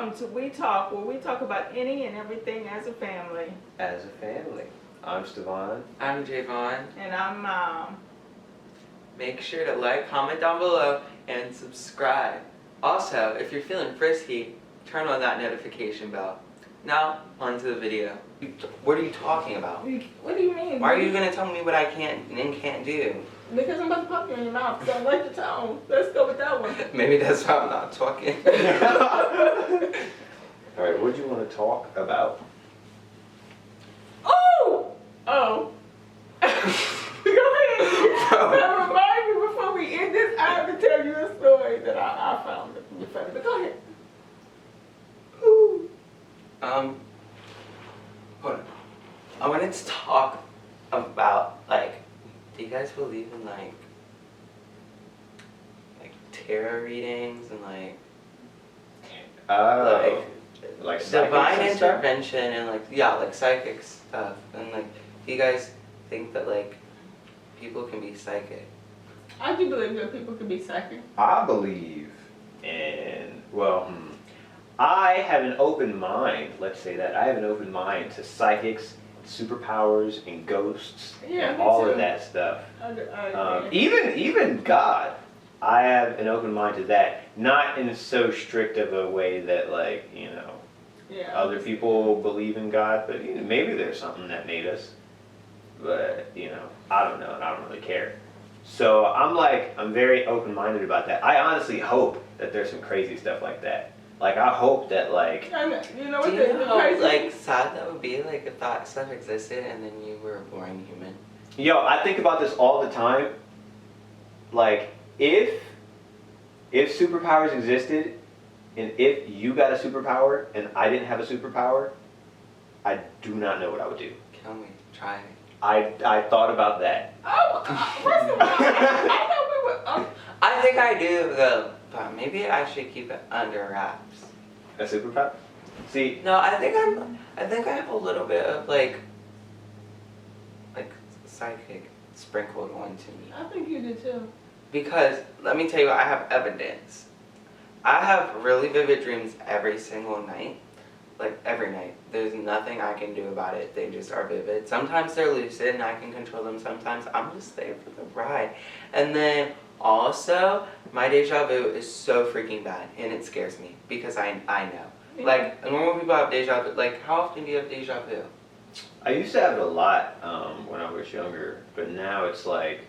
welcome to We Talk, where we talk about any and everything as a family. As a family. I'm Stavohn. I'm Jaevohn. And I'm Mom. Make sure to like, comment down below, and subscribe. Also, if you're feeling frisky, turn on that notification bell. Now, on to the video. What are you talking about? What do you mean? Why are you going to tell me what I can and can't do? Because I'm about to pop you in your mouth, so I like the tone. Let's go with that one. Maybe that's why I'm not talking. Alright, what do you want to talk about? Oh! Oh. Go ahead. Now, remind me before we end this, I have to tell you a story that I found funny. But go ahead. Ooh. Hold on. I wanted to talk about, like, do you guys believe in, like tarot readings and, like divine psychics and stuff? intervention and, like psychic stuff? And, like, do you guys think that, like, people can be psychic? I do believe that people can be psychic. I believe in, I have an open mind, let's say that. I have an open mind to psychics, superpowers, and ghosts, Yeah, and me all too. of that stuff. I Even God, I have an open mind to that. Not in so strict of a way that, like, yeah. other people believe in God, but maybe there's something that made us. But, I don't know, and I don't really care. So I'm very open-minded about that. I honestly hope that there's some crazy stuff like that. Like, I hope that, like... You know what Do you know how, crazy? like, sad that would be, like, if that stuff existed and then you were a boring human? Yo, I think about this all the time. Like, if superpowers existed, and if you got a superpower, and I didn't have a superpower, I do not know what I would do. Kill me. Try it. I thought about that. Oh, first of all, I thought we were... I think I do, though. But maybe I should keep it under wraps. A superpower? See... No, I think I have a little bit of, like psychic sprinkled onto me. I think you do too. Because, let me tell you, I have evidence. I have really vivid dreams every single night. Like, every night. There's nothing I can do about it. They just are vivid. Sometimes they're lucid and I can control them. Sometimes I'm just there for the ride. And then, also, my deja vu is so freaking bad. And it scares me. Because I know. Yeah. Like, normal people have deja vu. Like, how often do you have deja vu? I used to have it a lot when I was younger, but now it's like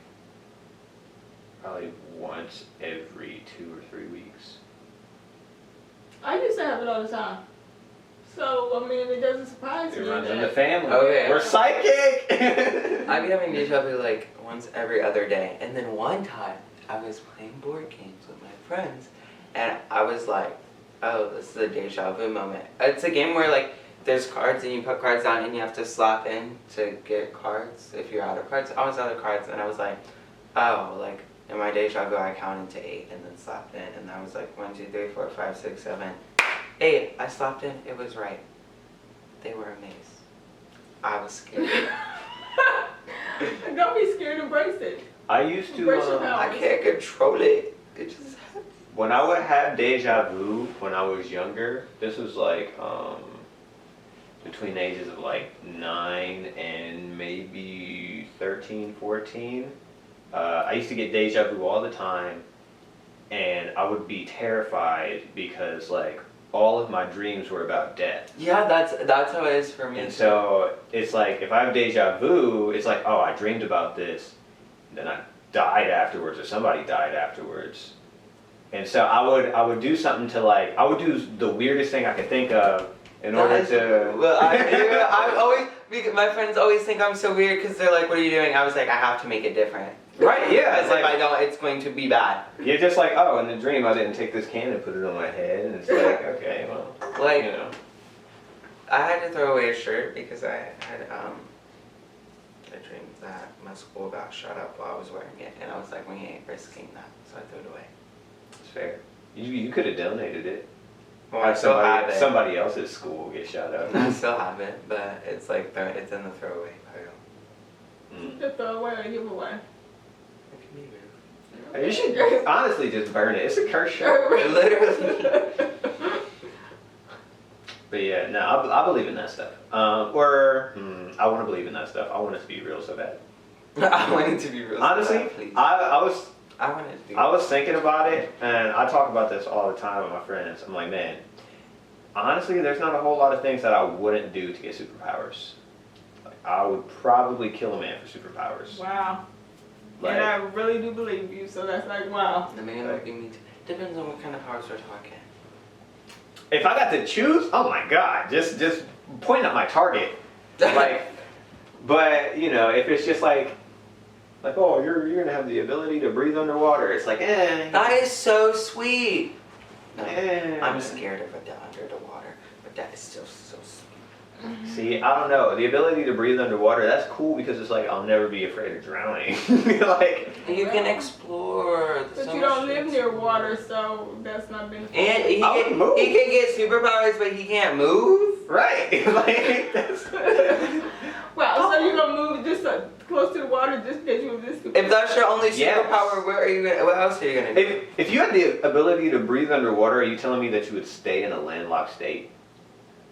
probably once every 2 or 3 weeks. I used to have it all the time. So, I mean, it doesn't surprise It me. runs in the that- family. Okay. We're psychic! I be having deja vu like once every other day. And then one time, I was playing board games with my friends. And I was like, oh, this is a deja vu moment. It's a game where, like, there's cards and you put cards down and you have to slap in to get cards if you're out of cards. I was out of cards and I was like, oh, like, in my deja vu I counted to 8 and then slapped in. And I was like, 1, 2, 3, 4, 5, 6, 7, 8. I slapped in. It was right. They were amazed. I was scared. Don't be scared, embrace it. I used to, Embrace your power. I can't control it. It just happens. when I would have deja vu when I was younger, this was like between the ages of like 9 and maybe 13, 14. I used to get deja vu all the time, and I would be terrified because like all of my dreams were about death. Yeah, that's how it is for me. And so it's like if I have deja vu, it's like, oh, I dreamed about this, then I died afterwards, or somebody died afterwards. And so I would do something to like, I would do the weirdest thing I could think of in order to... Well, I always, because my friends always think I'm so weird because they're like, what are you doing? I was like, I have to make it different. Right, yeah. Because if I don't, it's going to be bad. You're just like, oh, in the dream I didn't take this can and put it on my head, and it's like, okay, well, Like, you know. I had to throw away a shirt because I had a dream that my school got shut up while I was wearing it. And I was like, we ain't risking that. So I threw it away. It's fair. You could have donated it. Well, I still have it. Somebody else's school get shut up. I still have it, but it's like, it's in the throwaway pile. Just throw away or give away. It can be moved. You should honestly just burn it. It's a cursed shirt. Literally. But yeah, no, I believe in that stuff. I want to believe in that stuff. I want it to be real so bad. I want it to be real. Honestly, please. I want it to be. I was thinking about it, and I talk about this all the time with my friends. I'm like, man, honestly, there's not a whole lot of things that I wouldn't do to get superpowers. Like, I would probably kill a man for superpowers. Wow. Like, And I really do believe you, so that's like, wow. The man would be me too. Depends on what kind of powers we're talking. if I got to choose, oh my god, just point at my target. Like, but you know, if it's just like oh, you're gonna have the ability to breathe underwater, it's like That is so sweet. No, eh. I'm scared of it under the water, but that is still so sweet. See, I don't know. The ability to breathe underwater, that's cool because it's like I'll never be afraid of drowning. Like, You can explore. But you don't live near water, so that's not beneficial. And he I would can, move. he can get superpowers, but he can't move. right. Like, that's Well, so you're gonna move just close to the water just because you have this. If that's your only Yes. superpower, where are you gonna? What else are you gonna do? if you had the ability to breathe underwater, are you telling me that you would stay in a landlocked state?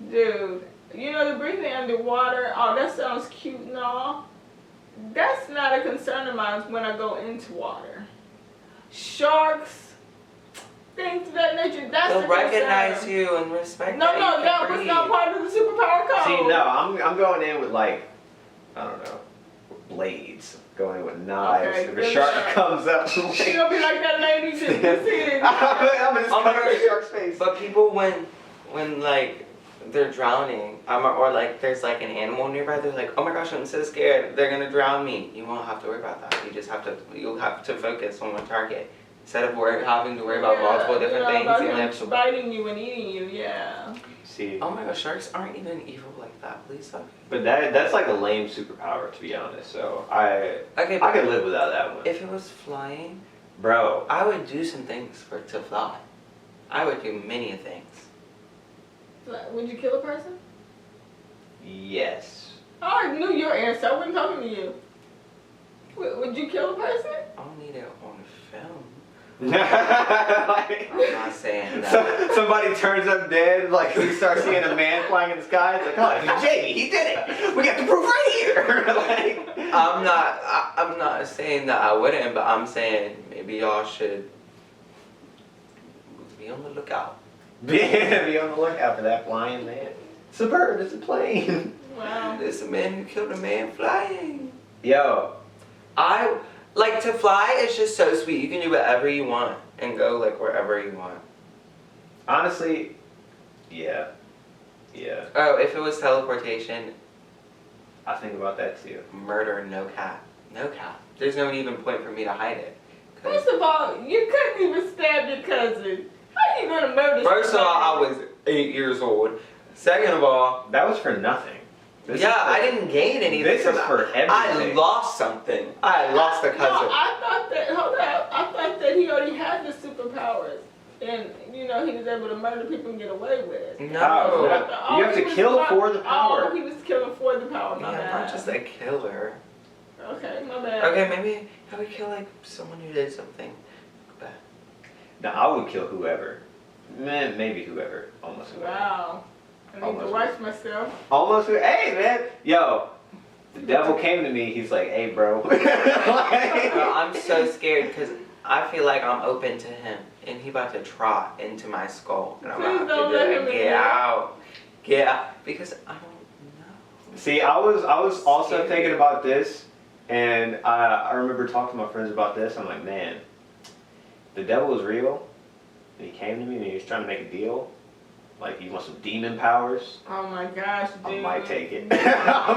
Dude, you know the breathing underwater. Oh, that sounds cute and all. That's not a concern of mine when I go into water. Sharks, things of that nature. That's They'll the recognize concern. you and respect No, that no, you that can was breathe. not part of the superpower code. See, no, I'm going in with like, I don't know, blades. Going in with knives. Okay, if a really shark sharp. comes up, You're gonna be like that lady just see it. I'm just Oh my covering the gosh. shark's face. But people, when like they're drowning, or like there's like an animal nearby, they're like, oh my gosh, I'm so scared, they're gonna drown me. You won't have to worry about that. You'll have to focus on one target instead of having to worry about multiple different things. About You him have to. biting you and eating you, yeah. See, Oh my gosh, sharks aren't even evil like that. Please stop. but that's like a lame superpower to be honest. So I Okay, I but could live without that one, if it was flying, bro. I would do some things to fly. I would do many things. Would you kill a person? Yes. I already knew your answer. I wasn't talking to you. Would you kill a person? I'll need it on film. Like, I'm not saying that. somebody turns up dead, like we start seeing a man flying in the sky. It's like, oh, Jamie, he did it. We got the proof right here. Like, I'm not saying that I wouldn't, but I'm saying maybe y'all should be on the lookout. be on the lookout for that flying man. It's a bird. It's a plane. Wow. There's a man who killed a man flying. Yo, I like to fly. It's just so sweet. You can do whatever you want and go like wherever you want. honestly, yeah. Oh, if it was teleportation, I think about that too. murder, no cap. No cap. There's no even point for me to hide it. 'Cause First of all, you couldn't even stab your cousin. How are you gonna murder first of all, I somebody? was 8 years old. Second of all, That was for nothing. This yeah, is for- I didn't gain anything. This from is that. for I everything. lost something. I lost a No, cousin. I thought that. Hold up. I thought that he already had the superpowers, and you know he was able to murder people and get away with. No. Oh, I thought- you have he to was kill not- for the power. Oh, he was killing for the power. My Yeah, I'm bad. not just a killer. Okay, my bad. Okay, maybe I would kill like someone who did something bad. Now I would kill whoever. Man, maybe whoever. Almost whoever. Wow. I need to Almost. watch myself. Almost. Hey, man. Yo, the devil came to me. He's like, hey, bro. Bro, I'm so scared because I feel like I'm open to him and he about to trot into my skull and I'm Please about don't to let do him it. in Get there. out. Get out. Because I don't know. See, I was also Scary. thinking about this, and I remember talking to my friends about this. I'm like, man, the devil is real. And he came to me and he was trying to make a deal. Like, you want some demon powers? Oh my gosh, dude. I might take it. I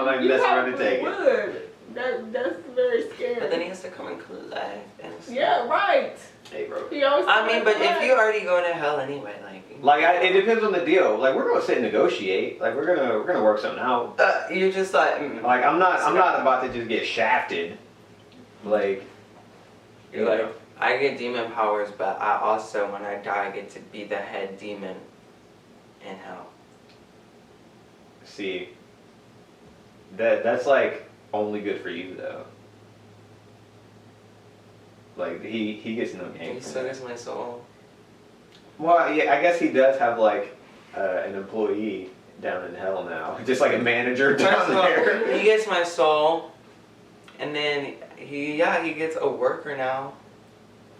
might you mess around and probably take it. would. That's very scary. But then he has to come and collect and stuff. Yeah, right. Hey, bro. He always I mean, but if collect. you're already going to hell anyway, like It depends on the deal. Like, we're gonna sit and negotiate. Like, we're gonna work something out. you're just like Like, I'm not about to just get shafted. Like, you're like I get demon powers, but I also when I die I get to be the head demon in hell. see, that's like only good for you though. Like he gets no And gain he from still that. gets my soul. Well, yeah, I guess he does have like an employee down in hell now, just like a manager First down of all, there. he gets my soul, and then he gets a worker now.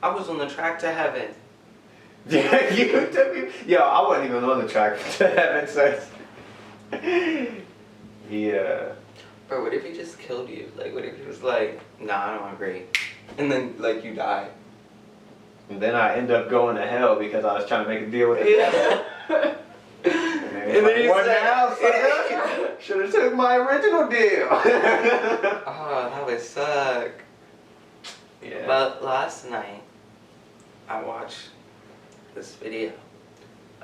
I was on the track to heaven. Yeah, you took me. Yo, I wasn't even on the track to heaven, so yeah. Bro, what if he just killed you? Like, what if he was like, nah, I don't agree, and then like you die? And then I end up going to hell because I was trying to make a deal with the devil. And then he's what like, now, sucker? Should have took my original deal. oh, that would suck. Yeah. But last night, I watched this video.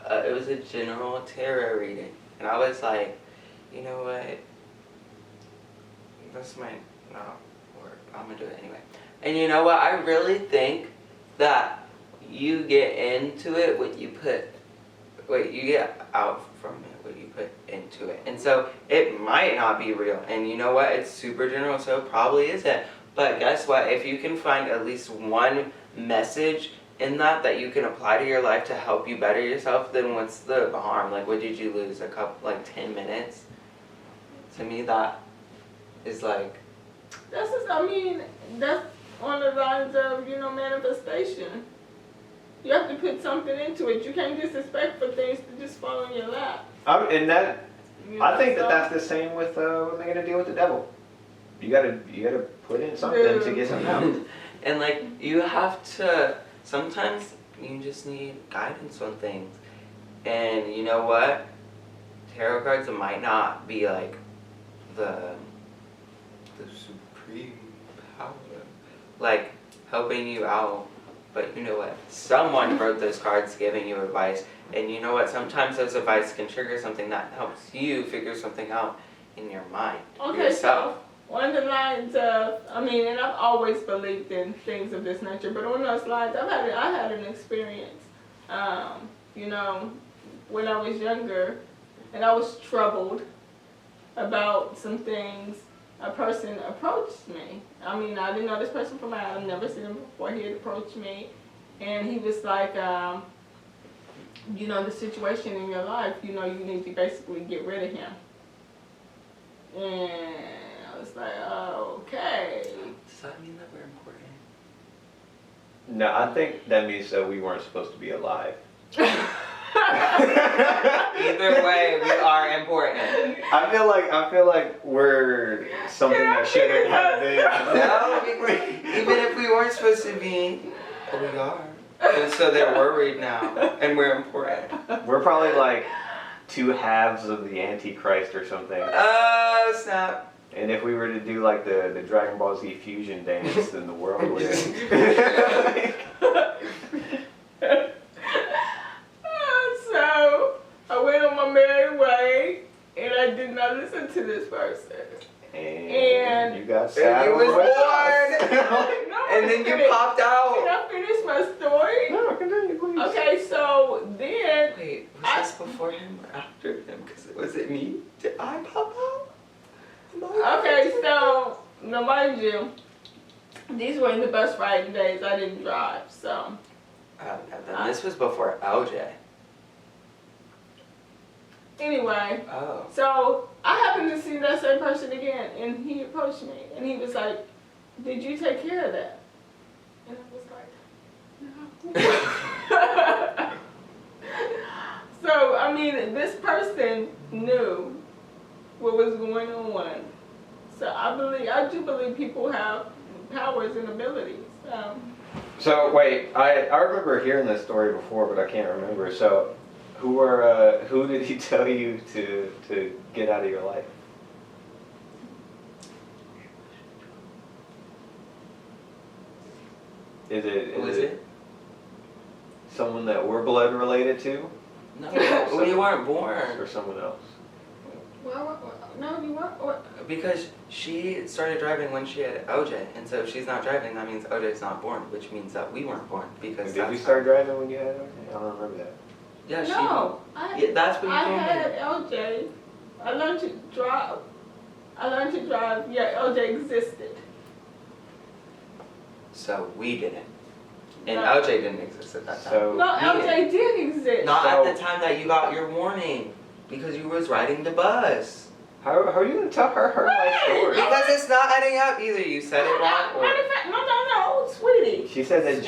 It was a general tarot reading, and I was like, you know what? This might not work. I'm gonna do it anyway. And you know what? I really think that you get into it you get out from it what you put into it. And so it might not be real. And you know what? It's super general, so it probably isn't. But guess what? If you can find at least one message in that you can apply to your life to help you better yourself, then what's the harm? Like, what did you lose? 10 minutes? To me, that is like... That's on the lines of, manifestation. You have to put something into it. You can't just expect for things to just fall in your lap. And that, I think that's the same with making a deal with the devil. You gotta put in something to get something out. And like, you have to, sometimes you just need guidance on things. And you know what? Tarot cards might not be like the supreme power, like helping you out. But you know what? Someone wrote those cards giving you advice. And you know what? Sometimes those advice can trigger something that helps you figure something out in your mind. Okay, yourself. so on the lines of, and I've always believed in things of this nature, but on those lines, I had an experience, when I was younger, and I was troubled about some things. A person approached me. I didn't know this person from I've never seen him before. He had approached me, and he was like, the situation in your life, you need to basically get rid of him. And I was like, oh, okay. Does that mean that we're important? No, I think that means that we weren't supposed to be alive. Either way, we are important. I feel like we're something that shouldn't have been. No, even if we weren't supposed to be, we are. And so they're worried now, and we're important. We're probably like two halves of the Antichrist or something. Oh, snap. And if we were to do like the Dragon Ball Z fusion dance, then the world would end. So I went on my merry way, and I did not listen to this person. And you got And sad. you was born. No, And then you popped Can out. I finish my story? No, continue, please. Okay, so then. Wait, was this before him or after him? Because was it me? Did I pop out? Okay, so now mind you, these were in the bus riding days. I didn't drive, so. Then this was before LJ. Anyway, Oh. so I happened to see that same person again, and he approached me, and he was like, "Did you take care of that?" And I was like, "No." So this person knew what was going on. So I do believe people have powers and abilities. So wait, I remember hearing this story before, but I can't remember. So, who did he tell you to get out of your life? Is it someone that we're blood related to, No, we weren't born. or someone else? Well, no, you weren't. Because she started driving when she had OJ, and so if she's not driving, that means OJ's not born, which means that we weren't born. Because Did you start driving when you had OJ? I don't remember that. Yeah, she. No, Yeah, that's when you I told had me. LJ. I learned to drive. Yeah, LJ existed. So we didn't. And No. LJ didn't exist at that time. So No, LJ did exist. Not So- at the time that you got your warning. Because you was riding the bus. how are you gonna tell her life story? Because it's not adding up either. You said it wrong. Matter of fact, no, sweetie. She said that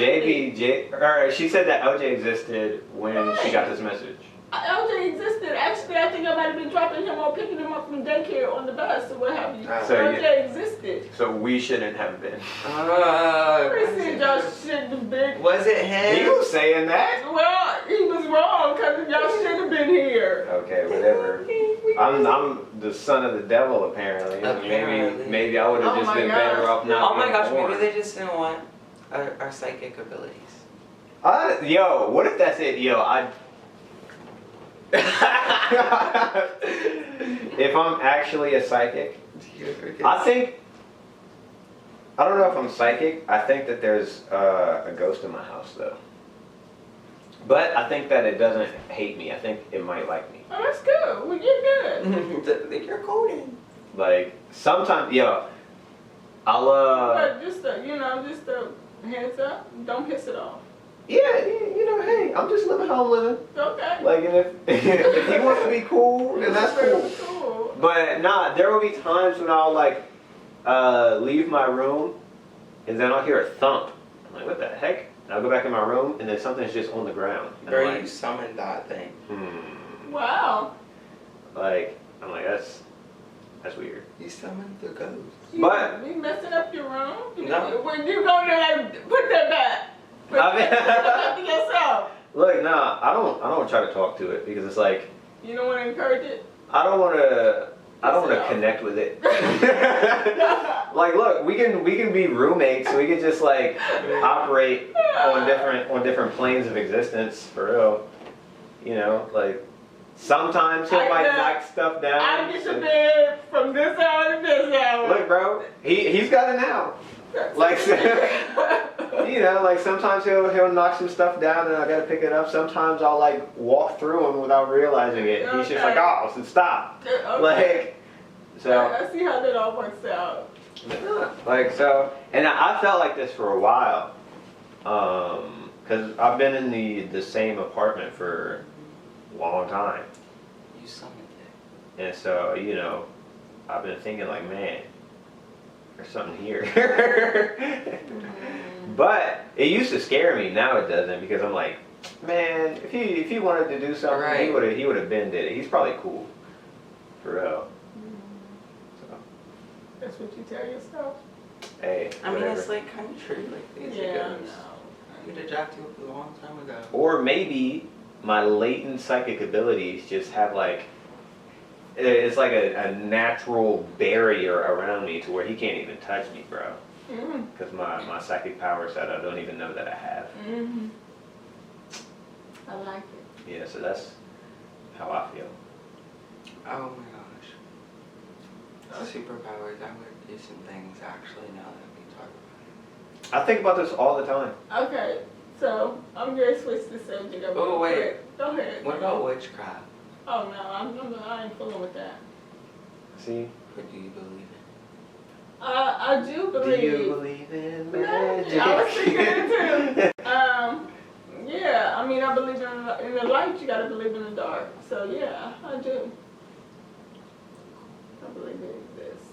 she said that LJ existed when she got this message. LJ existed. Actually, I think I might have been dropping him or picking him up from daycare on the bus or what have you. So LJ existed. So we shouldn't have been. I said y'all shouldn't have been. Was it him? You saying that? Well, he was wrong because y'all should have been here. Okay, whatever. I'm the son of the devil apparently. Apparently. Maybe I would have Oh just my been better gosh. off not. Oh my being gosh, born. maybe they just didn't want our psychic abilities. Yo, what if that's it? Yo, if I'm actually a psychic, I don't know if I'm psychic. I think that there's a ghost in my house though. But I think that it doesn't hate me. I think it might like me. Oh, that's good. Well, you're good. You're golden. Like sometimes, yo, I'll But just a heads up. Don't piss it off. yeah, hey, I'm just living how I'm living. Okay. Like, and if he wants to be cool, then that's cool. Cool. But nah, there will be times when I'll like leave my room, and then I'll hear a thump. I'm like, what the heck? And I'll go back in my room, and then something's just on the ground. And Bro, I'm you like, summoned that thing. Wow. Like, I'm like, that's weird. You summoned the ghost. But- You messing up your room? No. When you go there, like, put that back. Put I mean- that back to yourself. Look, nah, I don't try to talk to it because it's like You don't want to encourage it? I don't want to Yeah. connect with it. Like, look, we can be roommates. We can just like operate on different planes of existence for real. You know, like sometimes he I might know. knock stuff down. I get to bed from this hour to this hour. Look, bro, he's got it now. Like, you know, like sometimes he'll knock some stuff down and I gotta pick it up. Sometimes I'll like walk through him without realizing it. He's just like, oh, so stop. Okay. Like, so. I see how that all works out. Like, so, and I felt like this for a while. Because I've been in the same apartment for a long time. You summoned it. And so, you know, I've been thinking like, man, there's something here. But it used to scare me. Now it doesn't because I'm like, man, if he wanted to do something, Right. he would have been did it. He's probably cool, for real. So, That's what you tell yourself? hey, I mean, whatever. it's like kind of true. Like, these Yeah, are I ghosts. know. You'd have jacked you up a long time ago. Or maybe my latent psychic abilities just have like, it's like a natural barrier around me to where he can't even touch me, bro. Mm-hmm. Because my psychic powers that I don't even know that I have. Mm-hmm. I like it. Yeah, so that's how I feel. Oh my gosh. Superpowers, I would do some things actually now that we talk about it. I think about this all the time. Okay, so I'm going to switch the subject up. Oh, real wait. quick. Go ahead. What about witchcraft? Oh, no, I ain't fooling with that. See? What do you believe in? I do believe. Do you believe in magic? I was thinking it too. Yeah, I mean, I believe in the light, you gotta believe in the dark. So, yeah, I do. I believe it exists.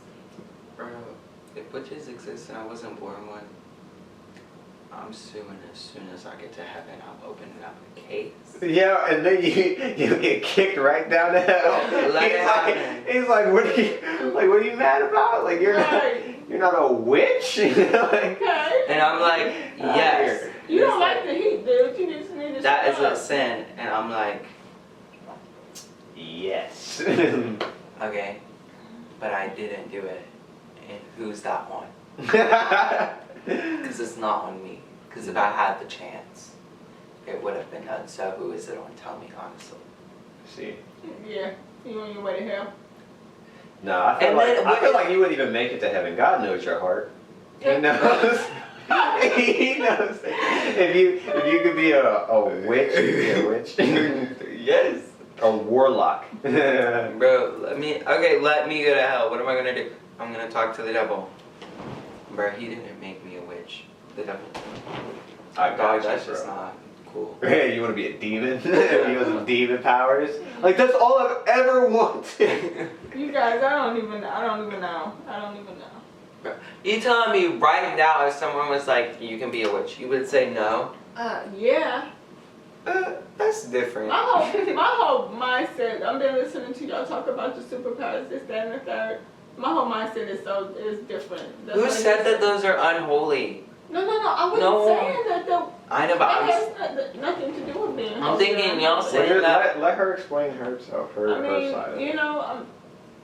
Bro, if witches exist and I wasn't born one, I'm suing as soon as I get to heaven. I'm opening up a case. Yeah, and then you get kicked right down to hell. Let it happen. He's like, what are you mad about? Like Right. you're not a witch. Like, Okay. And I'm like, yes. You don't It's like the heat, dude. You just need to that is shut a up. sin. And I'm like, yes. okay, but I didn't do it. And who's that one? Because it's not on me. Because if I had the chance, it would have been done. So who is it on? Tell me honestly. See. Yeah, you on your way to hell. No, I feel And like then I feel what- like you wouldn't even make it to heaven. God knows your heart. He Yeah. knows. He knows. If you could be a witch, you'd be a witch. Yes. A warlock. Bro, let me go to hell. What am I gonna do? I'm gonna talk to the devil. Bro, he didn't make me a witch. The devil. I got Dog, you, that's bro. just not cool. Hey, you want to be a demon? You want some demon powers? Like that's all I've ever wanted. You guys, I don't even know. You telling me right now if someone was like, you can be a witch, you would say no? Yeah. That's different. My whole mindset, I've been listening to y'all talk about the superpowers, this, that, and the third. My whole mindset is different. That's Who why said that those are unholy? No, I wasn't No. saying that though. I know, but That I'm, has nothing to do with being I'm holy. thinking y'all Well, saying that. let her explain herself, her side of it. You know,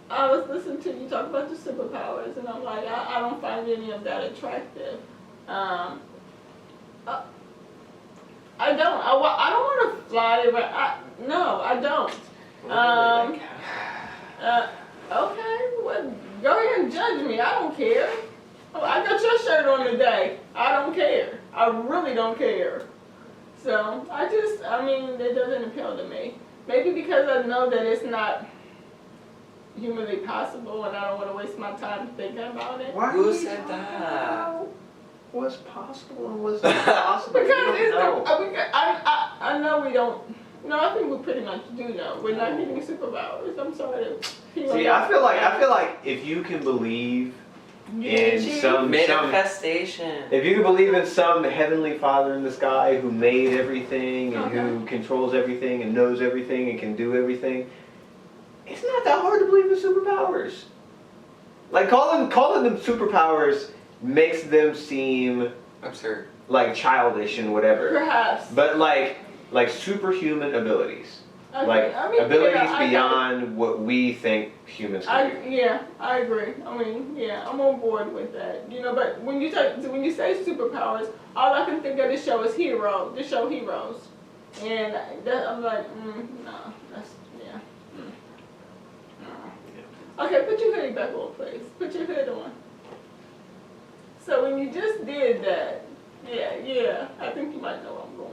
I was listening to you talk about the superpowers, and I'm like, I don't find any of that attractive. I don't. I don't want to fly around. No, I don't. Okay, well, go ahead and judge me. I don't care. I got your shirt on today. I don't care. I really don't care. So, it doesn't appeal to me. Maybe because I know that it's not humanly possible and I don't want to waste my time thinking about it. Why Who are you said talking that? about what's possible and what's not possible? Because You don't know. I know we don't. No, I think we pretty much do know. We're not getting superpowers. I'm sorry to See, I feel like if you can believe in some Manifestation. if you can believe in some heavenly father in the sky who made everything and who controls everything and knows everything and can do everything, it's not that hard to believe in superpowers. Like calling them superpowers makes them seem Absurd. like childish and whatever. Perhaps. But like superhuman abilities. Okay, Like abilities yeah, beyond what we think humans can do. Yeah, I agree. I'm on board with that. You know, but when you say superpowers, all I can think of the show is Heroes. And that, I'm like, no, that's no. Okay, put your hoodie back on, please. Put your hood on. So when you just did that, yeah, I think you might know where I'm going.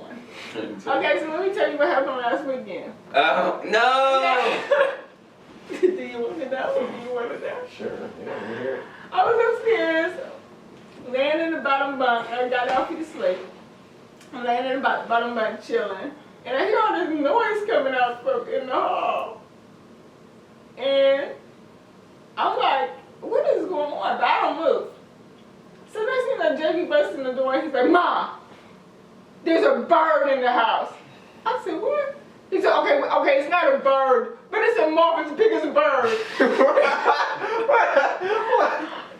Okay, so let me tell you what happened last weekend. Oh, no! Do you want to know? Sure, yeah, we're here. I was upstairs, laying in the bottom bunk. I got out to sleep. I'm laying in the bottom bunk chilling. And I hear all this noise coming out from in the hall. And I'm like, what is going on? But I don't move. So next thing I JV busts in the door and he's like, Ma, there's a bird in the house. I said, what? He said, okay, it's not a bird, but it's a moth as big as a bird.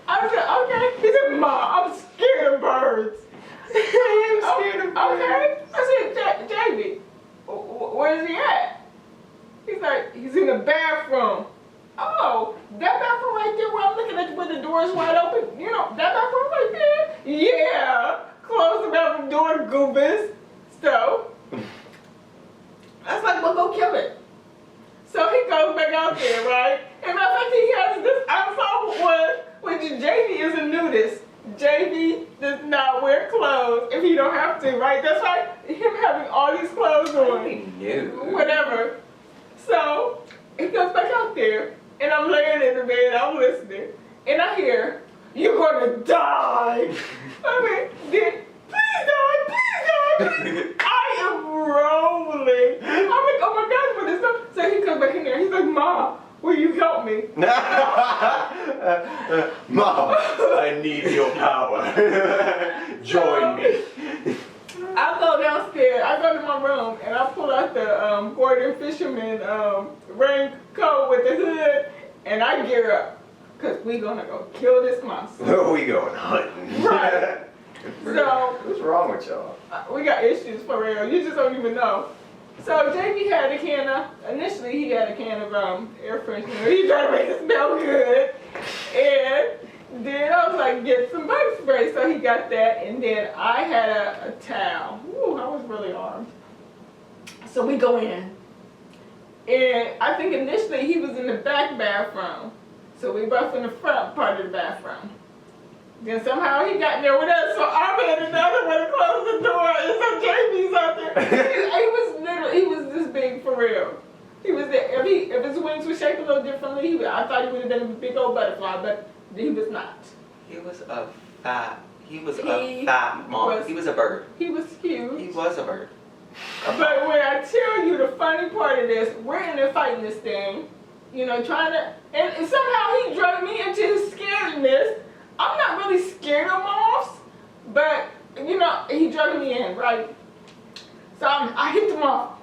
I said, okay. He said, Ma, I'm scared of birds. I am scared of birds. Okay. I said, JV, where is he at? He's like, he's in the bathroom. Oh, that bathroom right there where I'm looking at where the door is wide open, you know, that bathroom right there? Yeah. Close the bathroom door, goobus. So, I was like, well, go kill it. So he goes back out there, right? And matter of fact, he has this ensemble one, which JV is a nudist. JV does not wear clothes if he don't have to, right? That's why him having all these clothes on. Whatever. So, he goes back out there, and I'm laying in the bed, I'm listening, and I hear, you're gonna die. Please die. I am rolling. I'm like, oh my God, what is up? So he comes back in there, he's like, Ma, will you help me? Mom, I need your power. Join me. I go downstairs, I go to my room, and I pull out the Gordon Fisherman raincoat with the hood, and I gear up, because we gonna go kill this monster. We going hunting. Right. So, what's wrong with y'all? We got issues for real, you just don't even know. So JV had a can of, initially he had a can of air freshener, he tried to make it smell good, and then I was like, get some body spray, so he got that, and then I had a towel. Ooh, I was really armed. So we go in, and I think initially he was in the back bathroom, so we both in the front part of the bathroom. Then somehow he got in there with us, so I had another one to close the door, and so JV's out there. He was this big for real. He was there. If his wings were shaped a little differently, I thought he would have been a big old butterfly, but he was not. He was a fat He was He a fat mom. was- He was a bird. He was huge. He was a bird. But when I tell you the funny part of this, we're in there fighting this thing, you know, trying to, and somehow he drug me into his scaredness. I'm not really scared of moths, but, you know, he drug me in, right? So I hit the moth,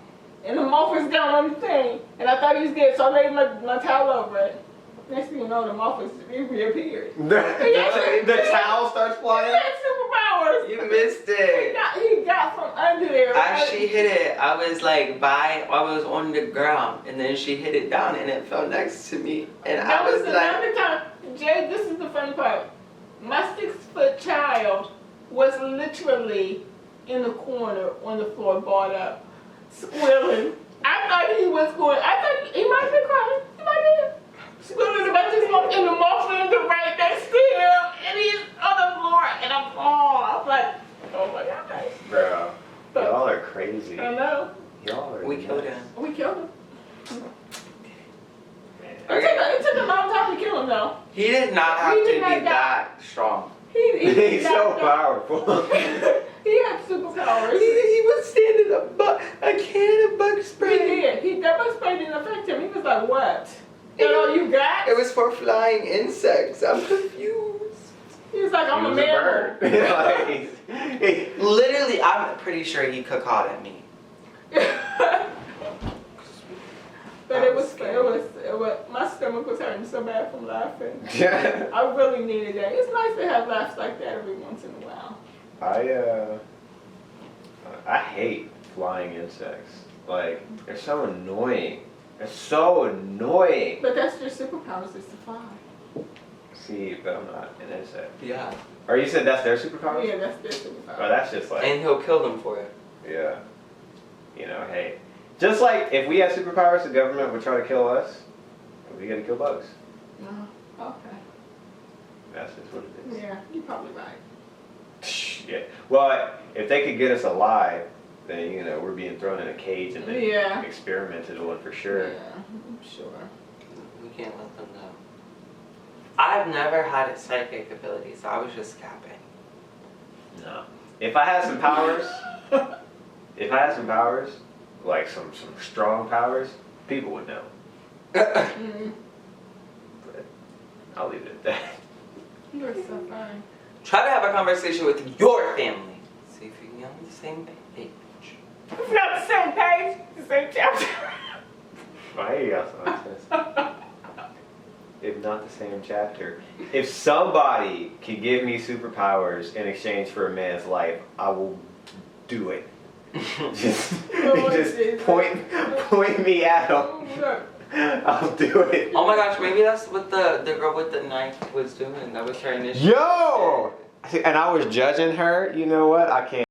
and the moth was down on the thing, and I thought he was dead, so I laid my towel over it. Next thing you know, the moth reappeared. The towel starts He flying. had superpowers. You missed it. He got from under there. As she hit it, I was on the ground, and then she hit it down, and it fell next to me, and That I was was like, another time. Jay, this is the funny part. My 6-foot child was literally in the corner on the floor, balled up, squealing. I thought he might be crying. He might be squealing about this moth, and the moth landed right next to him, and he's on the floor, and I'm like, oh my God. Bro, y'all are crazy. I know. Y'all are we killed nuts. him. We killed him. Okay. It took a long time to kill him, though. He did not have He to did be not die. that strong. He's so got- powerful. He had superpowers. He was standing a can of bug He spray. did. That bug spray didn't affect him. He was like, what? That's all you got? It was for flying insects. I'm confused. He was like, I'm He a was mammal. bird. Like, Literally, I'm pretty sure he cacawed at me. But it was, my stomach was hurting so bad from laughing. yeah. I really needed that. It's nice to have laughs like that every once in a while. I hate flying insects. Like, they're so annoying. They're so annoying. But that's your superpowers is to fly. See, but I'm not an insect. Yeah. Or you said that's their superpower? Yeah, that's their superpower. Oh, that's just like, And he'll kill them for it. yeah. You know, hey. Just like if we had superpowers, the government would try to kill us. We gotta kill bugs. Oh, okay. That's just what it is. Yeah, you're probably right. Yeah. Well, if they could get us alive, then, you know, we're being thrown in a cage and then Yeah. experimented on for sure. Yeah, I'm sure. We can't let them know. I've never had a psychic ability, so I was just capping. No. If I had some powers, like some strong powers, people would know. Mm, But I'll leave it at that. you're so fine. Try to have a conversation with your family. See if you can get on the same page. It's not the same page, the same chapter. I hear you got something. If not the same chapter. If somebody can give me superpowers in exchange for a man's life, I will do it. Just point me at him. Oh, look. I'll do it. Oh my gosh, maybe that's what the girl with the knife was doing. That was her initial. Yo! And I was judging her. You know what? I can't.